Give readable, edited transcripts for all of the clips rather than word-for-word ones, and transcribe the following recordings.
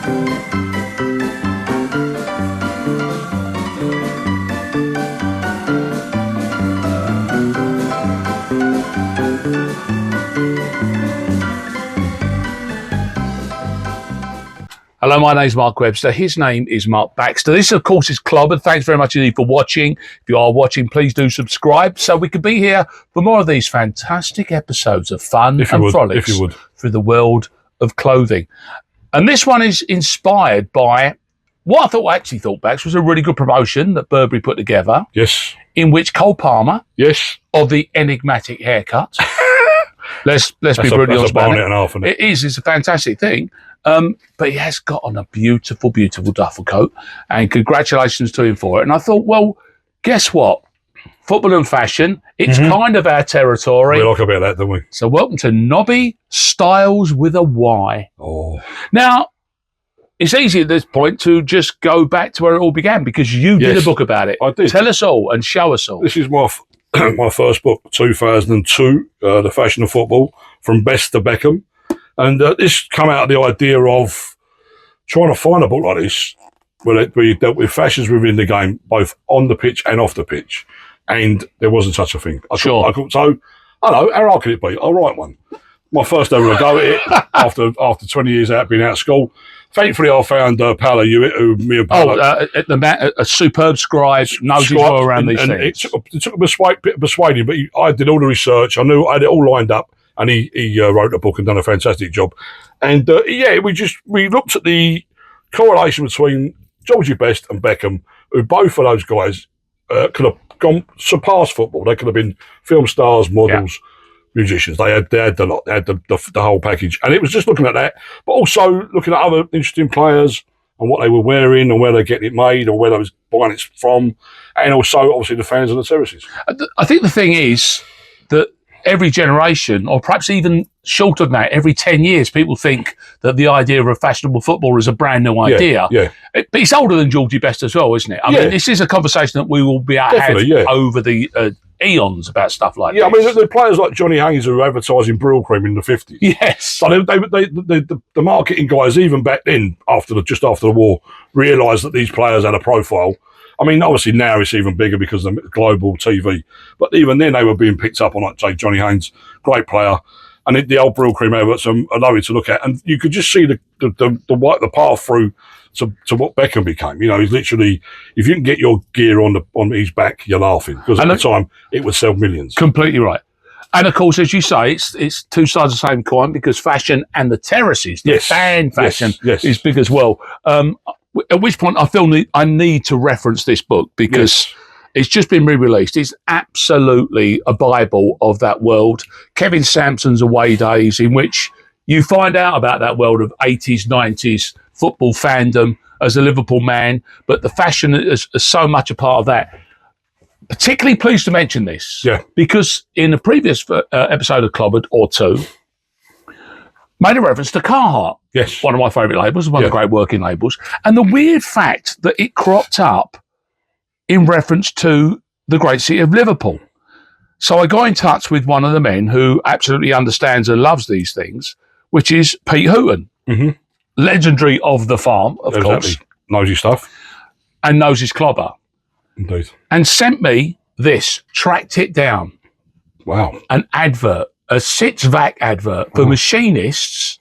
Hello, my name's Mark Webster. His name is Mark Baxter. This, of course, is Clobbered. Thanks very much indeed for watching. If you are watching, please do subscribe so we can be here for more of these fantastic episodes of fun and frolics through the world of clothing. And this one is inspired by what I actually thought, Bax, was a really good promotion that Burberry put together. Yes. In which Cole Palmer, yes, of the enigmatic haircut, let's be brutally honest about it. It is. It's a fantastic thing. But he has got on a beautiful, beautiful duffel coat, and congratulations to him for it. And I thought, well, guess what? Football and fashion, it's kind of our territory. We like a bit of that, don't we? So welcome to Nobby Styles with a Y. Oh. Now, it's easy at this point to just go back to where it all began, because you did a book about it. I did. Tell us all and show us all. This is my my first book, 2002, The Fashion of Football, From Best to Beckham. And this come out of the idea of trying to find a book like this where you dealt with fashions within the game, both on the pitch and off the pitch. And there wasn't such a thing. So, I know, how hard could it be? I'll write one. My first ever go at it after 20 years out being out of school. Thankfully, I found Paolo Hewitt, who me and Paolo... a superb scribe, knows his way around these things. It took a bit of persuading, but I did all the research. I knew I had it all lined up. And he wrote a book and done a fantastic job. And we looked at the correlation between Georgie Best and Beckham, who both of those guys could have surpassed football. They could have been film stars, models, musicians. They had the lot. They had the whole package. And it was just looking at that, but also looking at other interesting players and what they were wearing and where they get it made or where they was buying it from, and also obviously the fans of the terraces. I think the thing is that every generation, or perhaps even shorter than that, every 10 years, people think that the idea of a fashionable footballer is a brand new idea. Yeah. But it's older than Georgie Best as well, isn't it? I mean, this is a conversation that we will be able to have over the eons about stuff like this. Yeah, I mean, the players like Johnny Haynes who were advertising Brill Cream in the 50s. Yes. So the marketing guys, even back then, just after the war, realised that these players had a profile. I mean, obviously now it's even bigger because of the global TV. But even then, they were being picked up on, like, say, Johnny Haynes, great player. And the old Brill Cream adverts are lovely to look at. And you could just see the path through to what Beckham became. You know, he's literally, if you can get your gear on his back, you're laughing. Because at the time, it would sell millions. Completely right. And of course, as you say, it's two sides of the same coin, because fashion and the terraces, the fan fashion is big as well. At which point I feel I need to reference this book, because it's just been re-released. It's absolutely a Bible of that world. Kevin Sampson's away days, in which you find out about that world of 80s, 90s football fandom as a Liverpool man, but the fashion is so much a part of that. Particularly pleased to mention this, because in a previous episode of Clobbered, or two, made a reference to Carhartt. Yes. One of my favourite labels, one of the great working labels. And the weird fact that it cropped up in reference to the great city of Liverpool. So I got in touch with one of the men who absolutely understands and loves these things, which is Pete Hooton. Legendary of the farm, of course. Knows his stuff. And knows his clobber. Indeed. And sent me this, tracked it down. Wow. An advert, a Sitzvac advert for machinists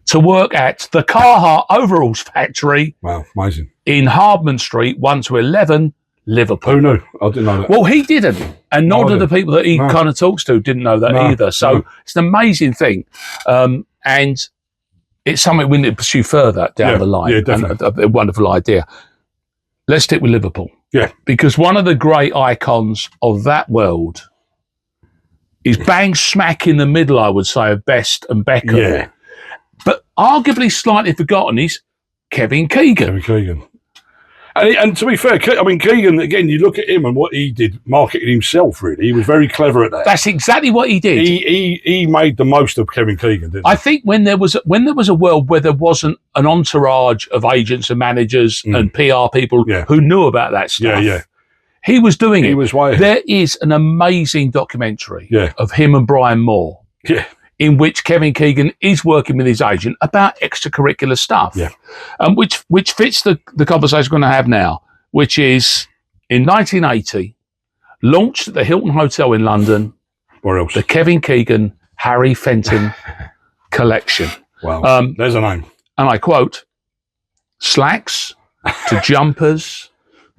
to work at the Carhartt Overalls factory. Wow, amazing. In Hardman Street, 1 to 11, Liverpool. Who knew? I didn't know that. Well, he didn't. And none of the people that he kind of talks to didn't know that either. So it's an amazing thing. And it's something we need to pursue further down the line. Yeah, definitely. And a wonderful idea. Let's stick with Liverpool. Yeah. Because one of the great icons of that world is bang smack in the middle, I would say, of Best and Beckham. Yeah. But arguably slightly forgotten is Kevin Keegan. Kevin Keegan. And to be fair, I mean, Keegan, again, you look at him and what he did, marketing himself, really. He was very clever at that. That's exactly what he did. He made the most of Kevin Keegan, didn't he? I think when there was a world where there wasn't an entourage of agents and managers and PR people who knew about that stuff, he was doing it. He was way ahead. There is an amazing documentary of him and Brian Moore in which Kevin Keegan is working with his agent about extracurricular stuff, which fits the conversation we're going to have now, which is in 1980, launched at the Hilton Hotel in London, Where else? the Kevin Keegan Harry Fenton collection. Wow, there's a name. And I quote, slacks to jumpers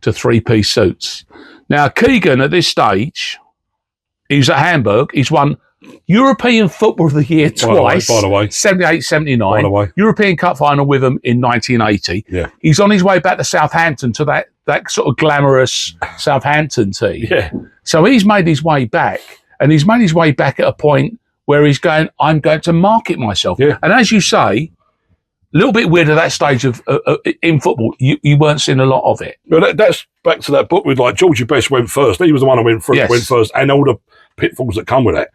to three-piece suits. Now, Keegan at this stage, he's at Hamburg. He's won European Football of the Year twice. By the way. 78, 79. By the way. European Cup final with them in 1980. Yeah. He's on his way back to Southampton to that sort of glamorous Southampton team. Yeah. So he's made his way back, and he's made his way back at a point where he's going, I'm going to market myself. Yeah. And as you say, a little bit weird at that stage of in football. You weren't seeing a lot of it. Well, that's back to that book with like Georgie Best went first. He was the one who went first, and all the pitfalls that come with that.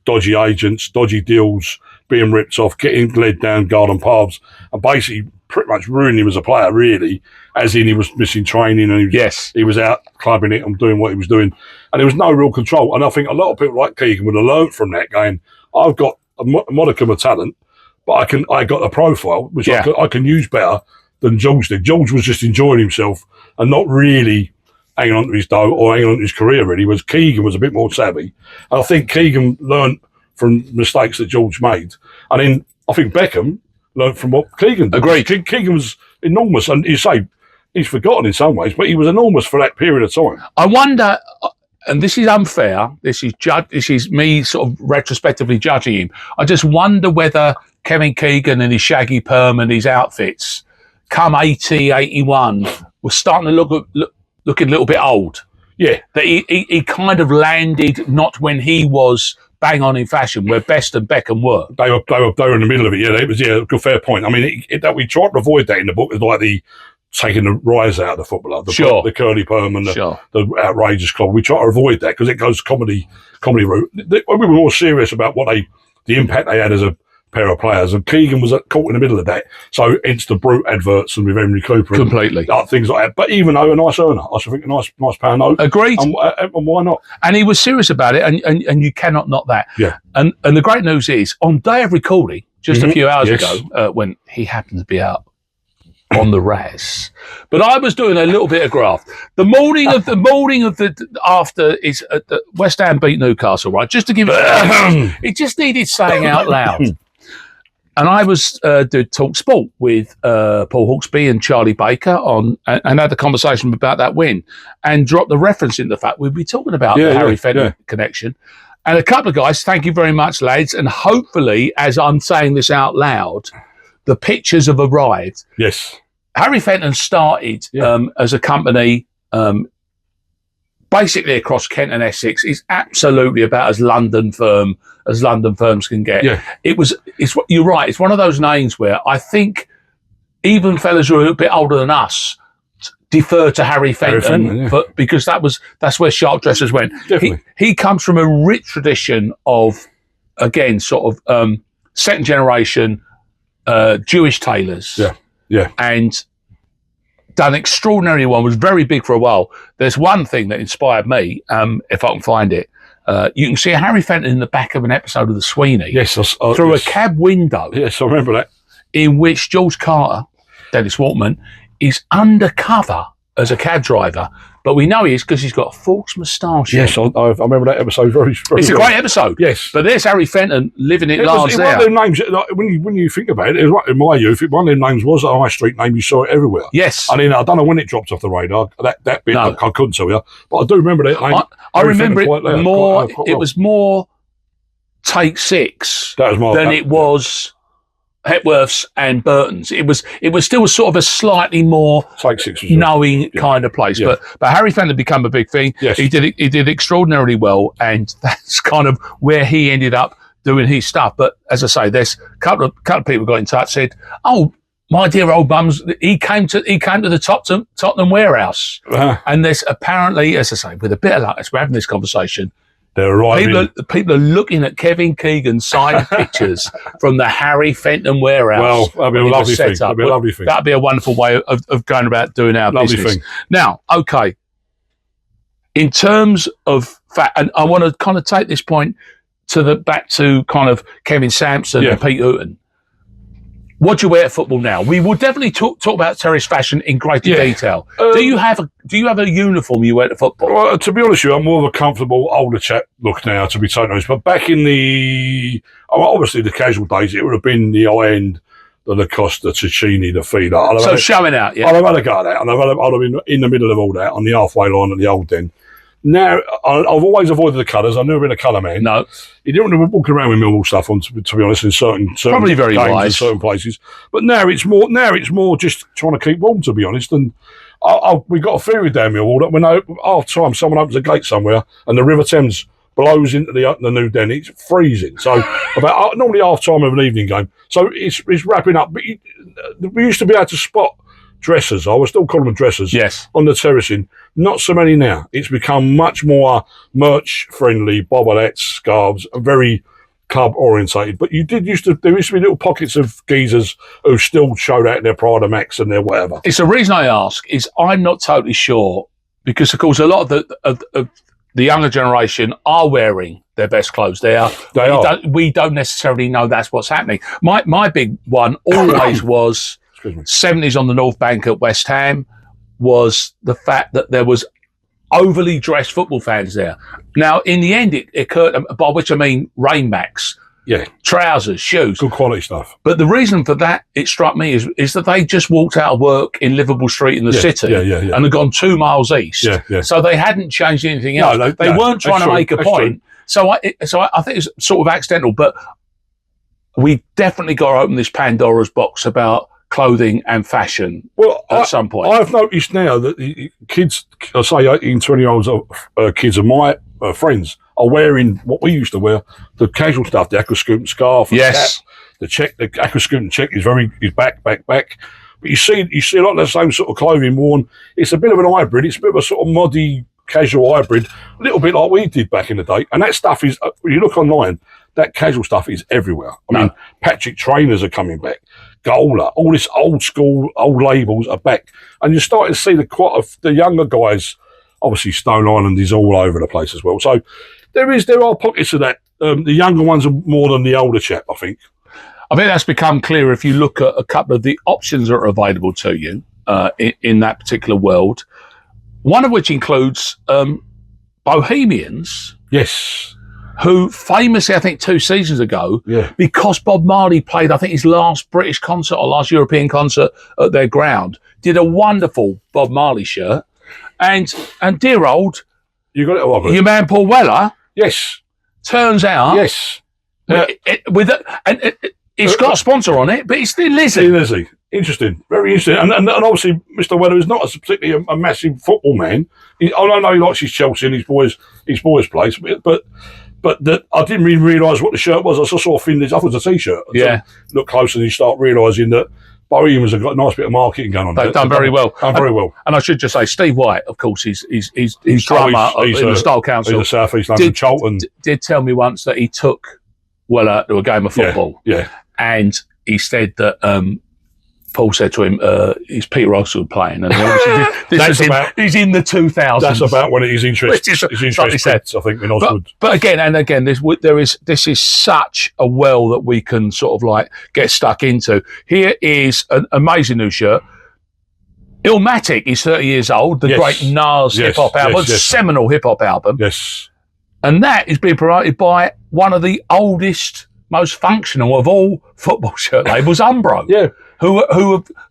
Dodgy agents, dodgy deals, being ripped off, getting led down garden paths, and basically pretty much ruining him as a player, really, as in he was missing training and he was out clubbing it and doing what he was doing. And there was no real control. And I think a lot of people like Keegan would have learned from that, going, I've got a modicum of talent, but I got a profile, which I can use better than George did. George was just enjoying himself and not really hanging on to his dough or hanging on to his career, really. Was Keegan was a bit more savvy. And I think Keegan learned from mistakes that George made. And then I think Beckham learned from what Keegan did. Agreed. Keegan was enormous. And you say he's forgotten in some ways, but he was enormous for that period of time. I wonder, and this is unfair, this is me sort of retrospectively judging him. I just wonder whether Kevin Keegan and his shaggy perm and his outfits, come 80, 81, was starting to looking a little bit old. Yeah. That he kind of landed not when he was bang on in fashion, where Best and Beckham were. They were in the middle of it. Yeah, it was a good fair point. I mean, we tried to avoid that in the book. It's like the taking the rise out of the footballer, the curly perm and the outrageous club. We try to avoid that because it goes comedy route. We were more serious about the impact they had as a pair of players, and Keegan was caught in the middle of that. So hence the Brute adverts and with Henry Cooper, completely and things like that. But even though a nice earner, I should think a nice pound note. Agreed. And why not? And he was serious about it, and you cannot knock that. Yeah. And the great news is, on day of recording, just a few hours ago, when he happened to be out on the Raz, but I was doing a little bit of graft. The morning of the after is the West Ham beat Newcastle, right? Just to give it just needed saying out loud. And I was did Talk Sport with Paul Hawksby and Charlie Baker and had a conversation about that win, and dropped the reference in the fact we'd be talking about the Harry Fenton connection. And a couple of guys, thank you very much, lads. And hopefully, as I'm saying this out loud, the pictures have arrived. Yes. Harry Fenton started as a company basically across Kent and Essex. It's absolutely about as London firms can get. Yeah. You're right. It's one of those names where I think even fellas who are a bit older than us defer to Harry Fenton, because that's where sharp dressers went. Definitely. He comes from a rich tradition of, again, sort of second generation Jewish tailors. Yeah. Yeah. And done extraordinarily well, was very big for a while. There's one thing that inspired me, if I can find it. You can see Harry Fenton in the back of an episode of The Sweeney. Yes. Through a cab window. Yes, I remember that. In which George Carter, Dennis Waterman, is undercover as a cab driver. But we know he is because he's got a false moustache. Yes, I remember that episode very, very It's a great episode. Yes. But there's Harry Fenton living it large there. One of them names, like, when you think about it, in my youth, one of them names was a high street name. You saw it everywhere. Yes. I mean, I don't know when it dropped off the radar, that bit, I couldn't tell you. But I do remember that name. I remember it more, it was more Take Six than it was Hepworth's and Burton's. It was still sort of a slightly more knowing kind of place. Yeah. But Harry Fenton became a big thing. Yes. He did extraordinarily well, and that's kind of where he ended up doing his stuff. But as I say, there's a couple of people got in touch, said, "Oh, my dear old mums, he came to the Tottenham warehouse." And there's apparently, as I say, with a bit of luck, as we're having this conversation, people are looking at Kevin Keegan's signed pictures from the Harry Fenton warehouse. Well, that'd be a lovely thing. That'd be a wonderful way of going about doing our business. Now, okay, in terms of fact, and I want to kind of take this point, back to kind of Kevin Sampson and Pete Houghton. What do you wear at football now? We will definitely talk about Terrace fashion in greater detail. Do you have a uniform you wear to football? Well, to be honest with you, I'm more of a comfortable older chap look now, to be totally honest. But back in obviously the casual days, it would have been the high end, the Lacoste, the Cecchini, the Fila. So showing out, yeah. I'd have had a go at that, and I'd have been in the middle of all that on the halfway line at the old den. Now, I've always avoided the colours. I've never been a colour man. No. You don't want to walk around with Millwall stuff on, to be honest, in certain probably very games wise. in certain places. But now it's more just trying to keep warm, to be honest. And we got a theory down Millwall that when half time someone opens a gate somewhere and the River Thames blows into the new den, it's freezing. So about normally half time of an evening game. So it's wrapping up. But we used to be able to spot dressers. I would still call them dressers. Yes. On the terracing. Not so many now. It's become much more merch friendly, bobbleheads, scarves, and very club orientated. But there used to be little pockets of geezers who still showed out their Prada Max and their whatever. It's the reason I ask is I'm not totally sure because of course a lot of the younger generation are wearing their best clothes. They are. We don't necessarily know that's what's happening. My big one always was 70s on the North Bank at West Ham was the fact that there was overly dressed football fans there. Now, in the end, it occurred, by which I mean rainbacks, trousers, shoes. Good quality stuff. But the reason for that, it struck me, is that they just walked out of work in Liverpool Street in the city and had gone 2 miles east. So they hadn't changed anything else. No, they weren't trying to make a point. So I think it's sort of accidental, but we definitely got to open this Pandora's box about clothing and fashion at some point. I've noticed now that the kids, I say 18, 20-year-olds kids of my friends are wearing what we used to wear, the casual stuff, the aquascutum scarf, the cap, the check, the aquascutum check is back. But you see a lot of the same sort of clothing worn. It's a bit of an hybrid. It's a bit of a sort of moddy, casual hybrid, a little bit like we did back in the day. And that stuff is, when you look online, that casual stuff is everywhere. I mean, Patrick trainers are coming back. Gola, all this old school, old labels are back. And you're starting to see the younger guys, obviously Stone Island is all over the place as well. So there are pockets of that. The younger ones are more than the older chap, I think. I think that's become clear if you look at a couple of the options that are available to you in that particular world. One of which includes Bohemians. Yes. Who famously, I think 2 seasons ago, because Bob Marley played, I think, his last British concert or last European concert at their ground, did a wonderful Bob Marley shirt. And dear old, you got it, Robert. Your man Paul Weller. Yes. Turns out. Yes. It's got a sponsor on it, but it's Thin Lizzy. Thin Lizzy. Interesting. Very interesting. And obviously, Mr. Weller is not particularly a massive football man. I know he likes his Chelsea and his boys' place, but that I didn't really realise what the shirt was. I just saw Thin Lizzy. I thought it was a T-shirt. Look closer and you start realising that Bohemians have got a nice bit of marketing going on. They've done very well. And I should just say, Steve White, of course, he's drummer in the Style Council. He's a South East London Charlton. Did tell me once that he took Weller to a game of football. And he said that Paul said to him, is Peter Russell playing? And he's in the 2000s. That's about when his interest peaked, I think, in Osgood. But again, this is such a well that we can sort of like get stuck into. Here is an amazing new shirt. Illmatic is 30 years old, the great Nas hip-hop album, seminal hip-hop album. Yes. And that is being promoted by one of the oldest, most functional of all football shirt labels, Umbro. Who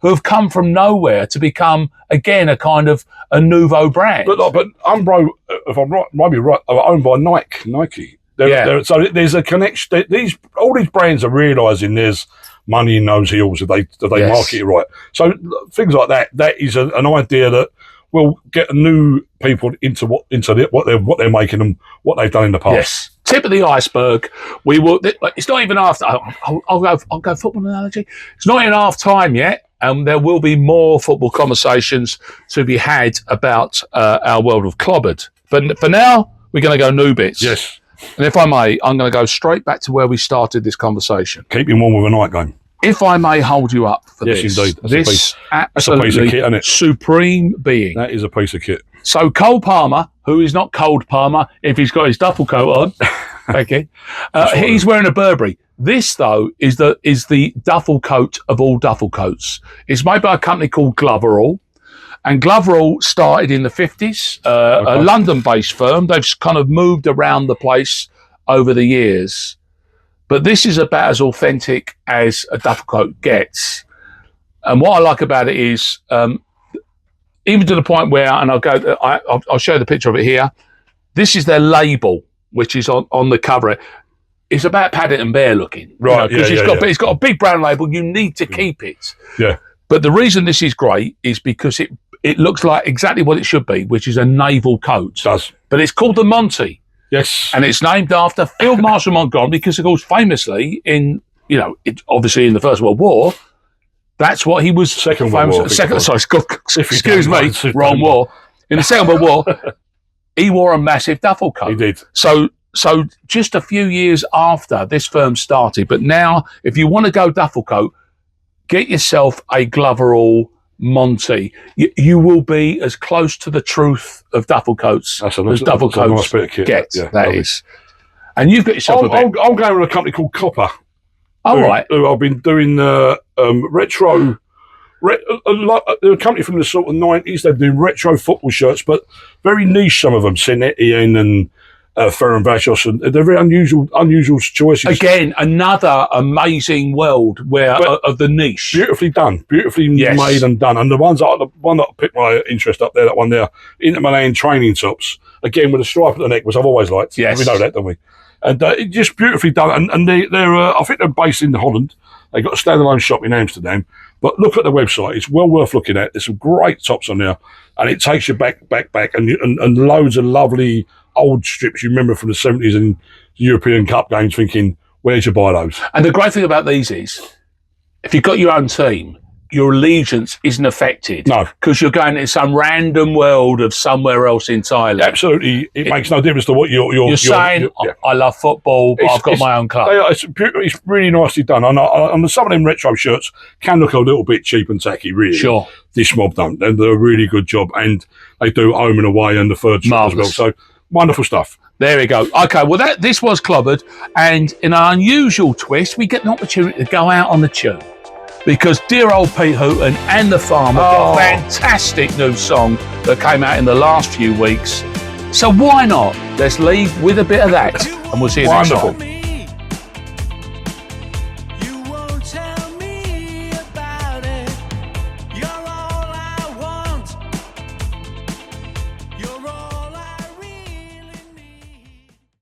have come from nowhere to become, again, a kind of a nouveau brand. But Umbro, if I'm right, might be right, are owned by Nike. So there's a connection. All these brands are realising there's money in those heels if they market it right. So things like that is an idea that will get new people into what they're making and what they've done in the past. Yes. Tip of the iceberg. We will. It's not even after. I'll go football analogy. It's not even half time yet, and there will be more football conversations to be had about our world of Clobbered. But for now, we're going to go new bits. Yes. And if I may, I'm going to go straight back to where we started this conversation. Keeping warm with a night game. If I may hold you up for this. Yes, indeed. This that's a piece of kit, isn't it? Supreme being. That is a piece of kit. So Cole Palmer, who is not Cold Palmer if he's got his duffel coat on, Thank you. He's wearing a Burberry. This, though, is the duffel coat of all duffel coats. It's made by a company called Clobbered. And Clobbered started in the 50s, a London-based firm. They've kind of moved around the place over the years. But this is about as authentic as a duffel coat gets. And what I like about it is, even to the point where, and I'll show you the picture of it here. This is their label, which is on the cover. It's about Paddington Bear looking, right? Because it's got a big brown label. You need to keep it. Yeah. But the reason this is great is because it looks like exactly what it should be, which is a naval coat. It does. But it's called the Monty. Yes. And it's named after Field Marshal Montgomery because, of course, famously obviously in the First World War, that's what he was. Second World War. Excuse me, wrong war. In the Second World War, he wore a massive duffel coat. He did. So just a few years after this firm started, but now if you want to go duffel coat, get yourself a Clobbered Monty. You will be as close to the truth of duffel coats as duffel coats get. Yeah, that is. And you've got yourself I'm going with a company called Copper. Right. Who I've been doing retro. They're a company from the sort of 90s. They do retro football shirts, but very niche. Some of them, Senetian and Ferran Vachos, and they're very unusual choices. Again, another amazing world of the niche. Beautifully done, made and done. And the one that picked my interest up there, that one there, Inter Milan training tops, again with a stripe at the neck, which I've always liked. Yes, we know that, don't we? And it just beautifully done. And they're I think they're based in Holland. They've got a standalone shop in Amsterdam. But look at the website; it's well worth looking at. There's some great tops on there, and it takes you back, and loads of lovely old strips you remember from the 70s and European Cup games, thinking, where'd you buy those? And the great thing about these is, if you've got your own team, your allegiance isn't affected. No. Because you're going in some random world of somewhere else entirely. Absolutely. It makes no difference to what you're saying, I love football, but I've got my own club. It's really nicely done. And some of them retro shirts can look a little bit cheap and tacky, really. Sure. This mob don't. They do a really good job. And they do home and away and the third shirt as well. So, wonderful stuff. There we go. Okay, well, this was Clobbered, and in an unusual twist, we get an opportunity to go out on the tune because dear old Pete Hooton and the Farmer got a fantastic new song that came out in the last few weeks. So why not? Let's leave with a bit of that, and we'll see you next time.